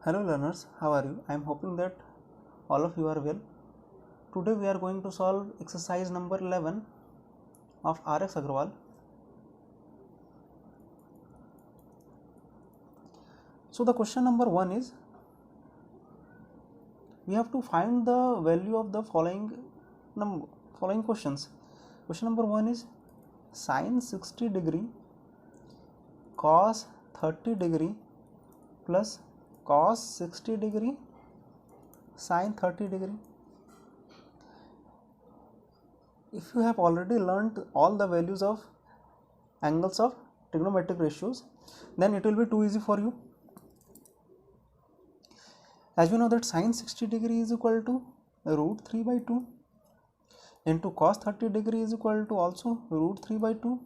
Hello learners, how are you? I am hoping that all of you are well. Today we are going to solve exercise number 11 of RX Agrawal. So the question number 1 is, we have to find the value of the following questions. Question number 1 is sin 60 degree cos 30 degree plus cos 60 degree sin 30 degree. If you have already learnt all the values of angles of trigonometric ratios, then it will be too easy for you. As we know that sin 60 degree is equal to root 3 by 2 into cos 30 degree is equal to also root 3 by 2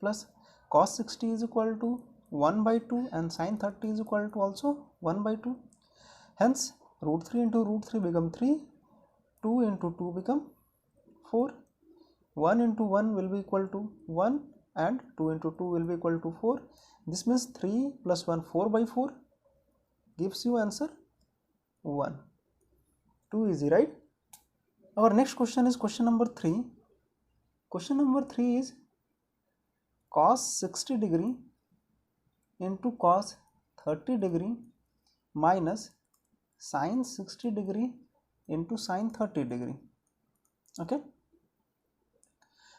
plus cos 60 is equal to 1 by 2 and sin 30 is equal to also 1 by 2. Hence root 3 into root 3 become 3, 2 into 2 become 4, 1 into 1 will be equal to 1 and 2 into 2 will be equal to 4. This means 3 plus 1 4 by 4 gives you answer 1. Too easy, right? Our next question is question number 3. Question number 3 is cos 60 degree into cos 30 degree minus sin 60 degree into sin 30 degree. Okay.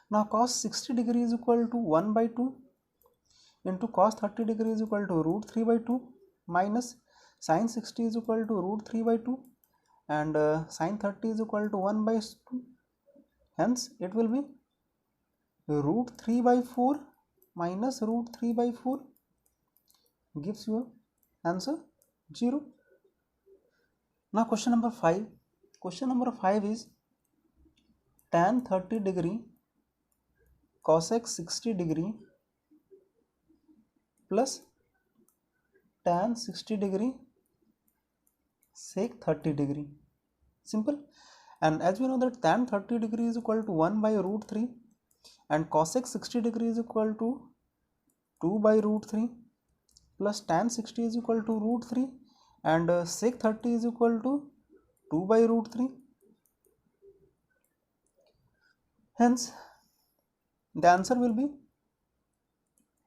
Now cos 60 degree is equal to 1 by 2 into cos 30 degree is equal to root 3 by 2 minus sin 60 is equal to root 3 by 2 and sin 30 is equal to 1 by 2. Hence it will be root 3 by 4 minus root 3 by 4 gives you answer 0. Now question number 5. Question number 5 is tan 30 degree cosec 60 degree plus tan 60 degree sec 30 degree. Simple. And as we know that tan 30 degree is equal to 1 by root 3 and cosec 60 degree is equal to 2 by root 3 plus tan 60 is equal to root 3 and sec 30 is equal to 2 by root 3. Hence the answer will be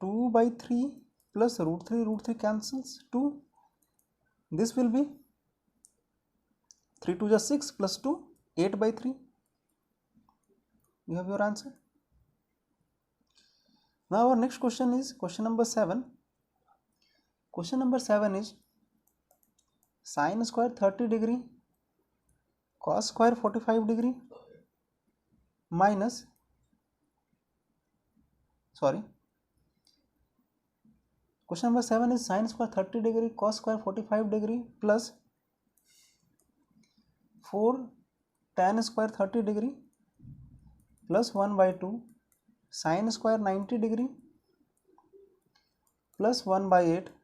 2 by 3 plus root 3 cancels 2. This will be 3 2 is 6 plus 2 8 by 3. You have your answer. Now our next question is question number 7. Question number 7 is sin square 30 degree cos square 45 degree minus question number 7 is sin square 30 degree cos square 45 degree plus 4 tan square 30 degree plus 1 by 2 sin square 90 degree plus 1 by 8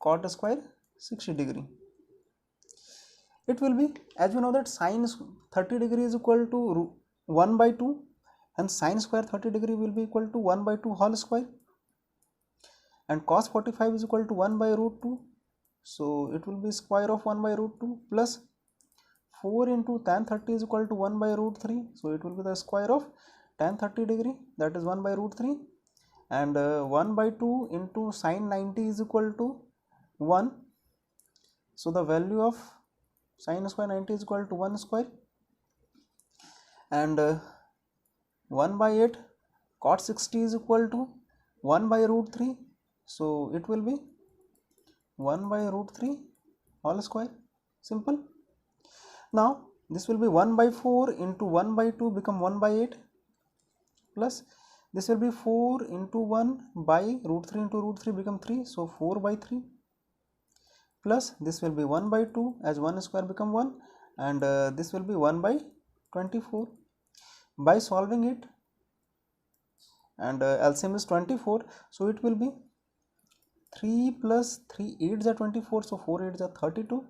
cot square 60 degree. It will be, as we know that sin 30 degree is equal to 1 by 2 and sin square 30 degree will be equal to 1 by 2 whole square and cos 45 is equal to 1 by root 2. So it will be square of 1 by root 2 plus 4 into tan 30 is equal to 1 by root 3. So it will be the square of tan 30 degree, that is 1 by root 3, and 1 by 2 into sin 90 is equal to 1. So the value of sin square 90 is equal to 1 square and 1 by 8 cot 60 is equal to 1 by root 3. So it will be 1 by root 3 whole square. Simple. Now this will be 1 by 4 into 1 by 2 become 1 by 8 plus this will be 4 into 1 by root 3 into root 3 become 3. So 4 by 3 plus this will be 1 by 2 as 1 square become 1 and this will be 1 by 24. By solving it and LCM is 24, so it will be 3 plus 3 8 is 24, so 4 8 is 32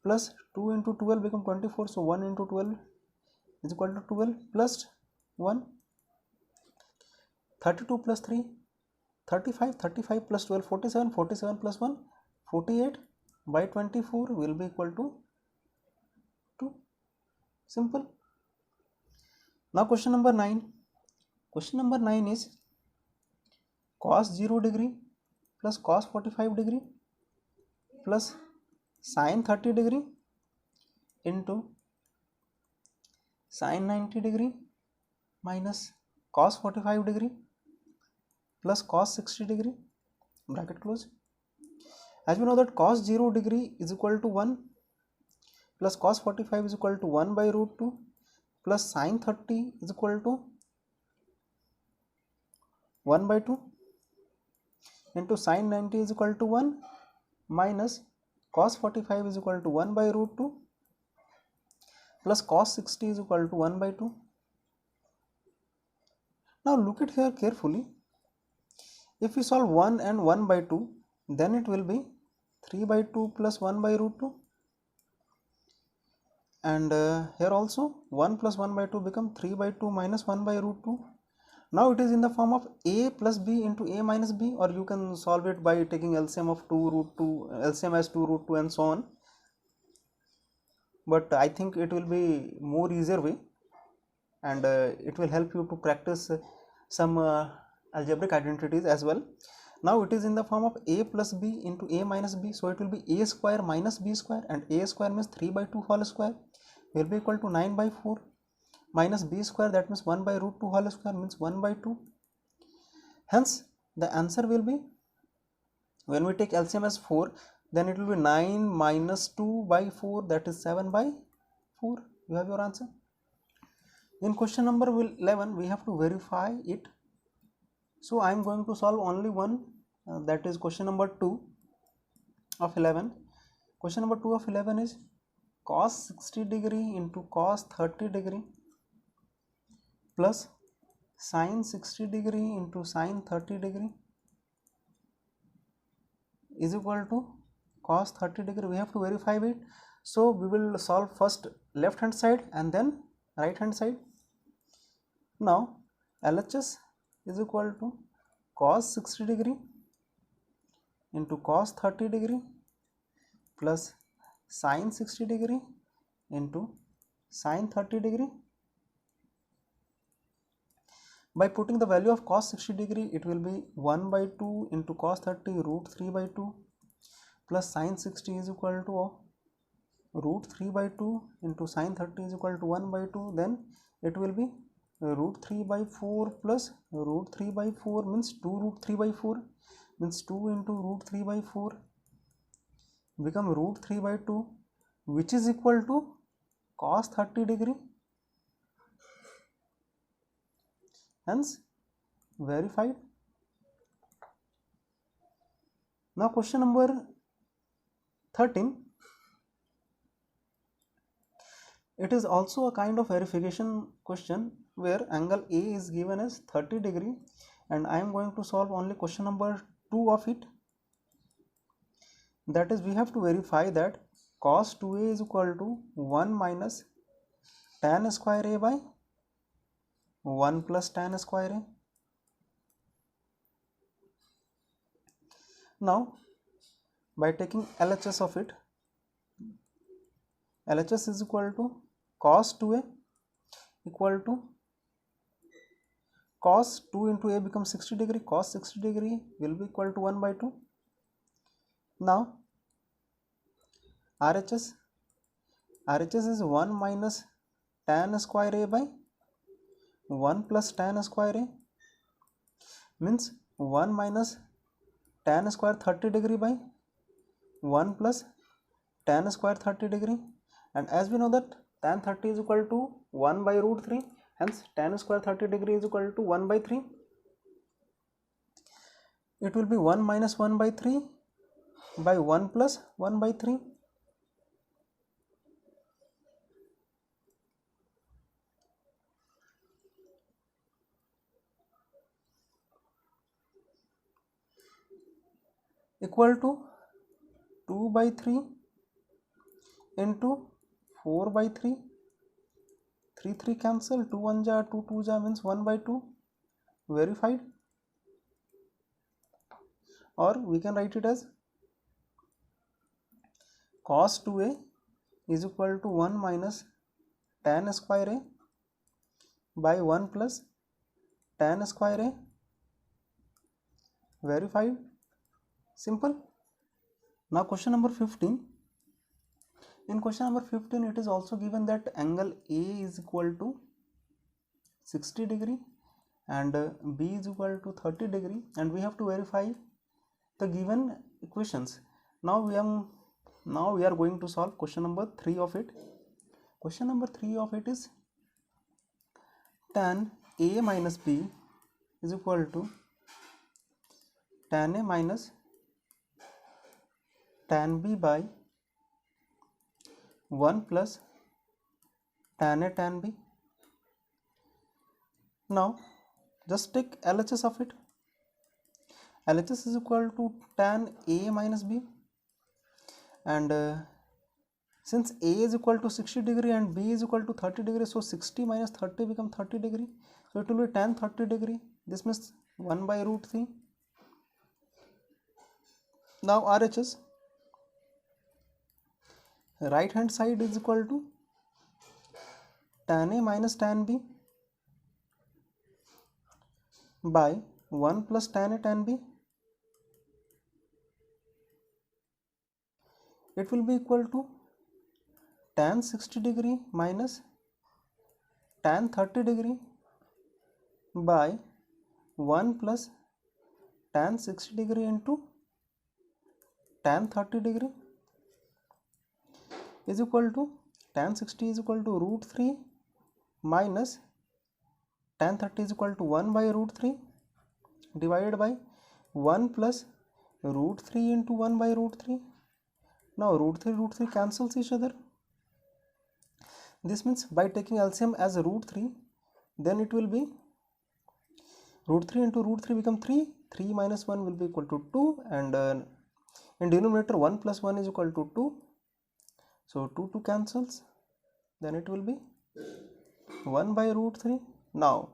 plus 2 into 12 become 24, so 1 into 12 is equal to 12 plus 1, 32 plus 3 35, 35 plus 12 47, 47 plus 1 48, by 24 will be equal to 2. Simple. Now question number 9. Question number 9 is cos 0 degree plus cos 45 degree plus sin 30 degree into sin 90 degree minus cos 45 degree plus cos 60 degree, bracket close. As we know that cos 0 degree is equal to 1 plus cos 45 is equal to 1 by root 2 plus sin 30 is equal to 1 by 2 into sin 90 is equal to 1 minus cos 45 is equal to 1 by root 2 plus cos 60 is equal to 1 by 2. Now look at here carefully. If we solve 1 and 1 by 2, then it will be 3 by 2 plus 1 by root 2, and here also 1 plus 1 by 2 become 3 by 2 minus 1 by root 2. Now it is in the form of a plus b into a minus b, or you can solve it by taking LCM of 2 root 2, LCM as 2 root 2 and so on, but I think it will be more easier way, and it will help you to practice some algebraic identities as well. Now it is in the form of a plus b into a minus b, so it will be a square minus b square, and a square means 3 by 2 whole square will be equal to 9 by 4 minus b square, that means 1 by root 2 whole square means 1 by 2. Hence the answer will be, when we take LCM as 4, then it will be 9 minus 2 by 4, that is 7 by 4. You have your answer. In question number 11 we have to verify it, so I am going to solve only one, that is question number 2 of 11. Question number 2 of 11 is cos 60 degree into cos 30 degree plus sin 60 degree into sin 30 degree is equal to cos 30 degree. We have to verify it, so we will solve first left hand side and then right hand side. Now LHS is equal to cos 60 degree into cos 30 degree plus sin 60 degree into sin 30 degree. By putting the value of cos 60 degree, it will be 1 by 2 into cos 30 root 3 by 2 plus sin 60 is equal to root 3 by 2 into sin 30 is equal to 1 by 2. Then it will be root 3 by 4 plus root 3 by 4 means 2 root 3 by 4 means 2 into root 3 by 4 become root 3 by 2, which is equal to cos 30 degree. Hence verified. Now question number 13. It is also a kind of verification question where angle A is given as 30 degree, and I am going to solve only question number 2 of it. That is, we have to verify that cos 2a is equal to 1 minus tan square a by 1 plus tan square a. Now by taking LHS of it, LHS is equal to cos 2a equal to cos 2 into a becomes 60 degree, cos 60 degree will be equal to 1 by 2. Now RHS is 1 minus tan square a by 1 plus tan square a, means 1 minus tan square 30 degree by 1 plus tan square 30 degree, and as we know that tan 30 is equal to 1 by root 3, hence tan square 30 degree is equal to 1 by 3. It will be 1 minus 1 by 3 by 1 plus 1 by 3. Equal to 2 by 3 into 4 by 3, 3 cancel, 2 1 ja, 2 2 ja means 1 by 2. Verified. Or we can write it as cos 2a is equal to 1 minus tan square a by 1 plus tan square a. Verified. Simple. Now question number 15. In question number 15 it is also given that angle A is equal to 60 degree and B is equal to 30 degree, and we have to verify the given equations. Now we are going to solve question number 3 of it. Question number 3 of it is tan A minus B is equal to tan A minus tan B by 1 plus tan A tan B. Now just take LHS of it. LHS is equal to tan A minus B, and since A is equal to 60 degree and B is equal to 30 degree, so 60 minus 30 become 30 degree, so it will be tan 30 degree. This means 1 by root 3. Now RHS, right hand side is equal to tan A minus tan B by 1 plus tan A tan B. It will be equal to tan 60 degree minus tan 30 degree by 1 plus tan 60 degree into tan 30 degree is equal to tan 60 is equal to root 3 minus tan 30 is equal to 1 by root 3 divided by 1 plus root 3 into 1 by root 3. Now root 3 cancels each other. This means by taking LCM as root 3, then it will be root 3 into root 3 become 3, 3 minus 1 will be equal to 2, and in denominator 1 plus 1 is equal to 2, so 2 cancels, then it will be 1 by root 3. Now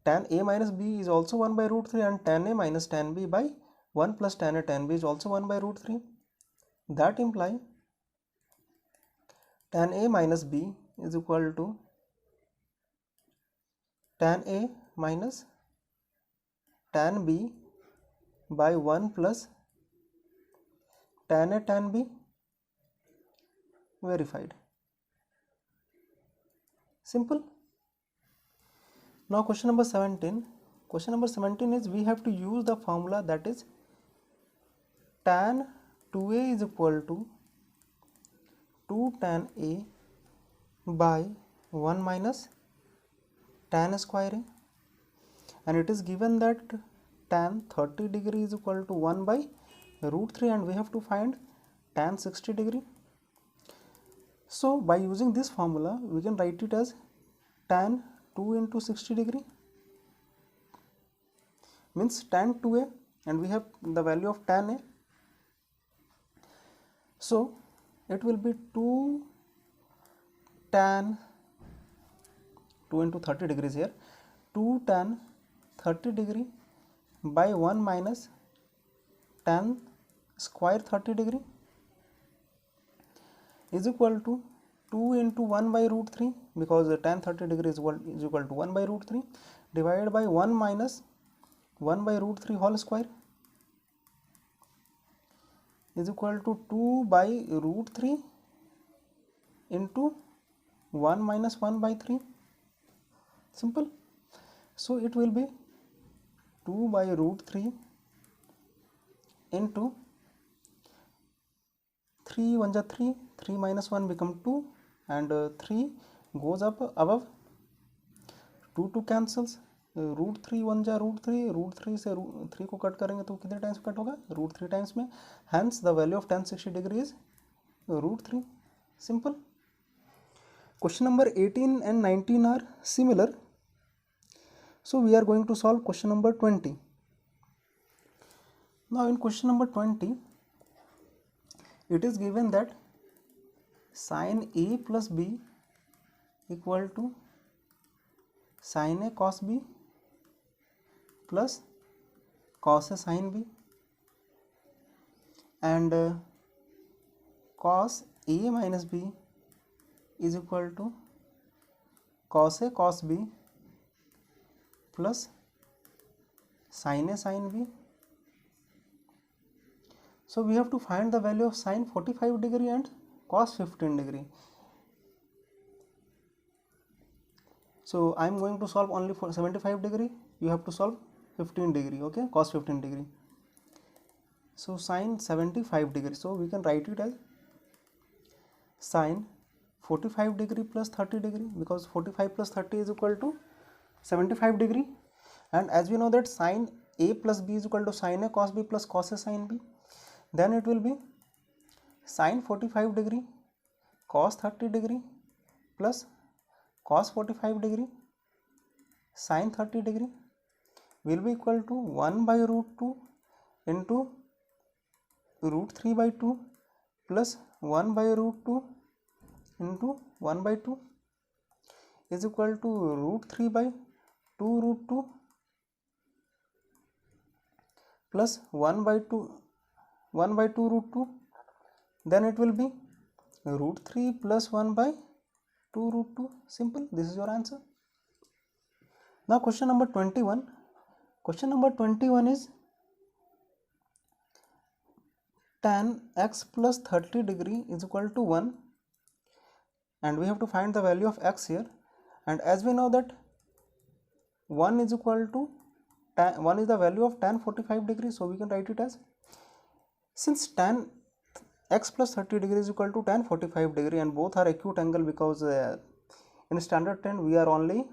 tan A minus B is also 1 by root 3, and tan A minus tan B by 1 plus tan A tan B is also 1 by root 3. That imply tan A minus B is equal to tan A minus tan B by 1 plus tan A tan B. Verified. Simple. Now question number 17. Question number 17 is we have to use the formula, that is tan 2A is equal to 2 tan A by 1 minus tan square A, and it is given that tan 30 degree is equal to 1 by root 3, and we have to find tan 60 degree. So by using this formula we can write it as tan 2 into 60 degree means tan 2A, and we have the value of tan A, so it will be 2 tan 2 into 30 degrees here, 2 tan 30 degree by 1 minus tan square 30 degree is equal to 2 into 1 by root 3, because tan 30 degree is equal to 1 by root 3 divided by 1 minus 1 by root 3 whole square is equal to 2 by root 3 into 1 minus 1 by 3. Simple. So it will be 2 by root 3 into 3 1 ja 3, 3 minus 1 become 2, and 3 goes up above, 2 cancels, root 3 1 जा root 3 से 3 को cut करेंगे तो कितने times cut होगा, root 3 times में, hence the value of tan 60 degree is root 3. Simple. Question number 18 and 19 are similar, so we are going to solve question number 20. Now in question number 20 it is given that sin A plus B equal to sin A cos B plus cos A sin B, and cos A minus B is equal to cos A cos B plus sin A sin B. So we have to find the value of sin 45 degree and cos 15 degree. So I am going to solve only for 75 degree. You have to solve 15 degree, okay, cos 15 degree. So sin 75 degree, so we can write it as sin 45 degree plus 30 degree, because 45 plus 30 is equal to 75 degree. And as we know that sin A plus B is equal to sin A cos B plus cos A sin B, then it will be sin 45 degree cos 30 degree plus cos 45 degree sin 30 degree will be equal to 1 by root 2 into root 3 by 2 plus 1 by root 2 into 1 by 2 is equal to root 3 by 2 root 2 plus 1 by 2 root 2, then it will be root 3 plus 1 by 2 root 2. Simple. This is your answer. Now question number 21. Question number 21 is tan x plus 30 degree is equal to 1, and we have to find the value of x here. And as we know that 1 is equal to 1 is the value of tan 45 degree, so we can write it as, since tan x plus 30 degree is equal to tan 45 degree and both are acute angle, because in standard 10 we are only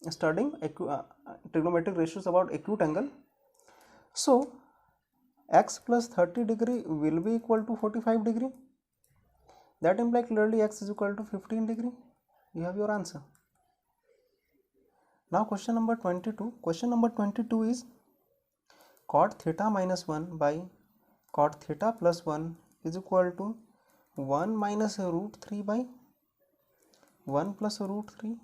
studying trigonometric ratios about acute angle. So x plus 30 degree will be equal to 45 degree. That implies clearly x is equal to 15 degree. You have your answer. Now question number 22. Question number 22 is cot theta minus 1 by cot theta plus 1 is equal to 1 minus root 3 by 1 plus root 3.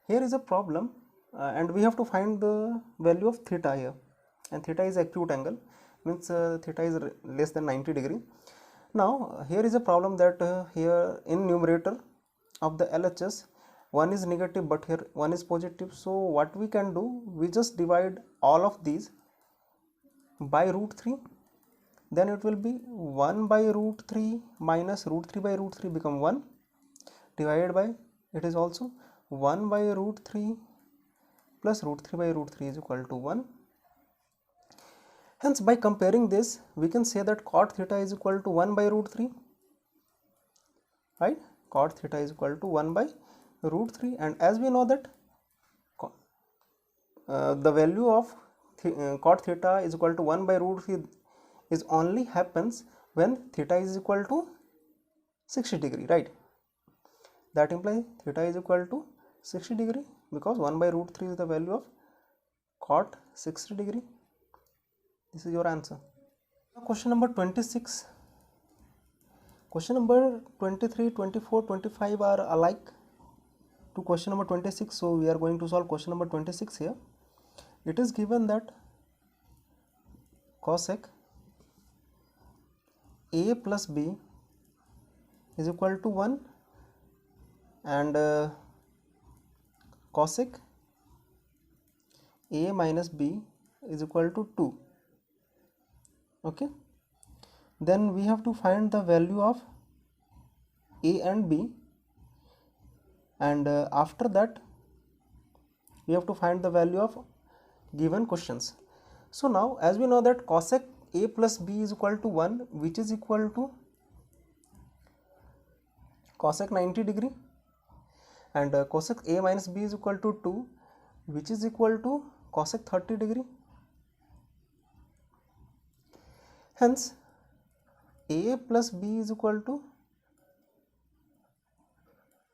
Here is a problem and we have to find the value of theta here, and theta is acute angle, means theta is less than 90 degree. Now here is a problem that here in numerator of the LHS 1 is negative but here 1 is positive. So what we can do, we just divide all of these by root 3, then it will be 1 by root 3 minus root 3 by root 3 become 1, divided by, it is also 1 by root 3 plus root 3 by root 3 is equal to 1. Hence by comparing this we can say that cot theta is equal to 1 by root 3, right? Cot theta is equal to 1 by root 3, and as we know that the value of cot theta is equal to 1 by root 3 is only happens when theta is equal to 60 degree, right? That implies theta is equal to 60 degree, because 1 by root 3 is the value of cot 60 degree. This is your answer. Now question number 26. Question number 23, 24, 25 are alike to question number 26, so we are going to solve question number 26 here. It is given that cosec A plus B is equal to 1 and cosec A minus B is equal to 2. Okay, then we have to find the value of A and B, and after that we have to find the value of given questions. So now as we know that cosec A plus B is equal to 1, which is equal to cosec 90 degree, and cosec A minus B is equal to 2, which is equal to cosec 30 degree. Hence A plus B is equal to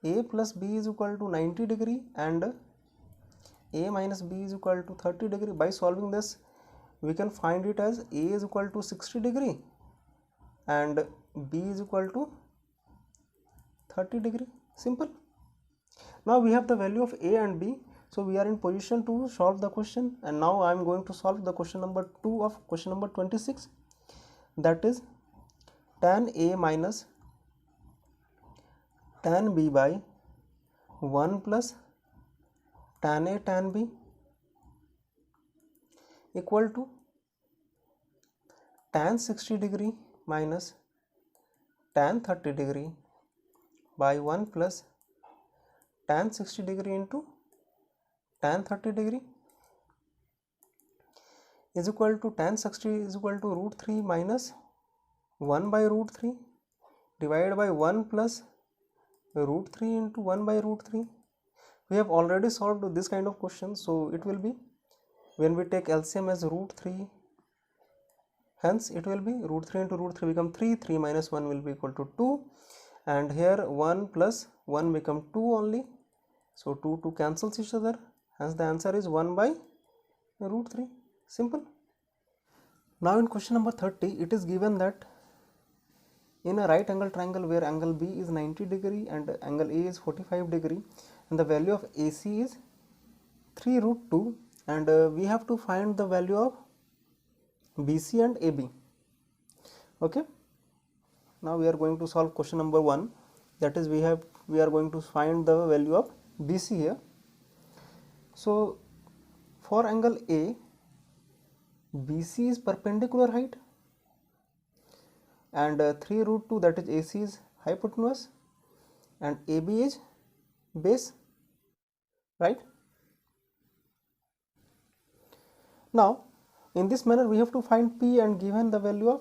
90 degree and A minus B is equal to 30 degree. By solving this we can find it as A is equal to 60 degree and B is equal to 30 degree. Simple. Now we have the value of A and B, so we are in position to solve the question, and now I am going to solve the question number 2 of question number 26, that is tan A minus tan B by 1 plus tan A tan B equal to tan 60 degree minus tan 30 degree by 1 plus tan 60 degree into tan 30 degree is equal to tan 60 is equal to root 3 minus 1 by root 3 divided by 1 plus root 3 into 1 by root 3. We have already solved this kind of question, so it will be when we take LCM as root 3, hence it will be root 3 into root 3 become 3, 3 minus 1 will be equal to 2, and here 1 plus 1 become 2 only, so 2 cancels each other, hence the answer is 1 by root 3. Simple. Now in question number 30, it is given that in a right angle triangle where angle B is 90 degree and angle A is 45 degree and the value of AC is 3 root 2, and we have to find the value of BC and AB. Okay, now we are going to solve question number 1, that is we are going to find the value of BC here. So for angle A, BC is perpendicular height and 3 root 2, that is AC is hypotenuse and AB is base, right? Now in this manner we have to find P and given the value of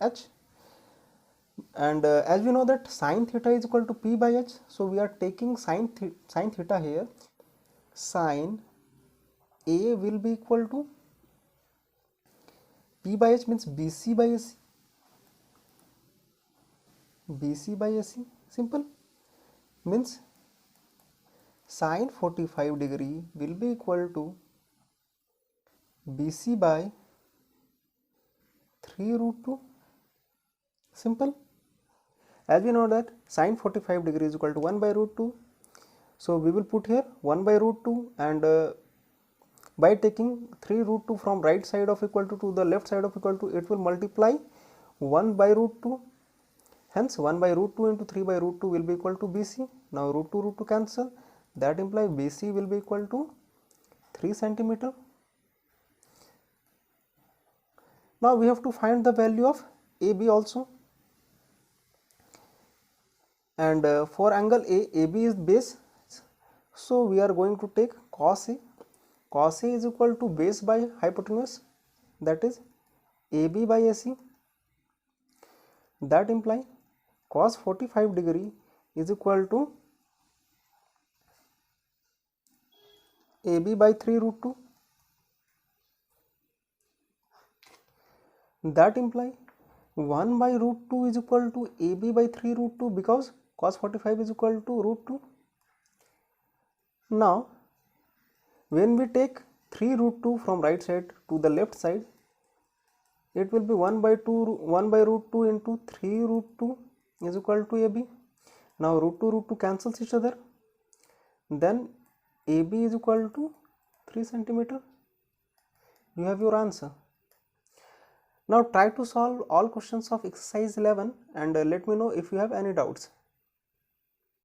H, and as we know that sin theta is equal to P by H, so we are taking sin theta here. Sin A will be equal to P by H means BC by AC. BC by AC, simple, means sin 45 degree will be equal to BC by 3 root 2, simple. As we know that sin 45 degree is equal to 1 by root 2, so we will put here 1 by root 2, and by taking 3 root 2 from right side of equal to the left side of equal to, it will multiply 1 by root 2, hence 1 by root 2 into 3 by root 2 will be equal to BC. Now root 2 cancel, that implies BC will be equal to 3 centimeter. Now we have to find the value of AB also, and for angle A, AB is base, so we are going to take cos A. Cos A is equal to base by hypotenuse, that is AB by AC. That implies cos 45 degree is equal to AB by 3 root 2. That implies 1 by root 2 is equal to AB by 3 root 2 because cos 45 is equal to root 2. Now when we take 3 root 2 from right side to the left side, it will be 1 by root 2 into 3 root 2 is equal to AB. Now root 2 cancels each other, then AB is equal to 3 centimeter. You have your answer. Now try to solve all questions of exercise 11 and let me know if you have any doubts.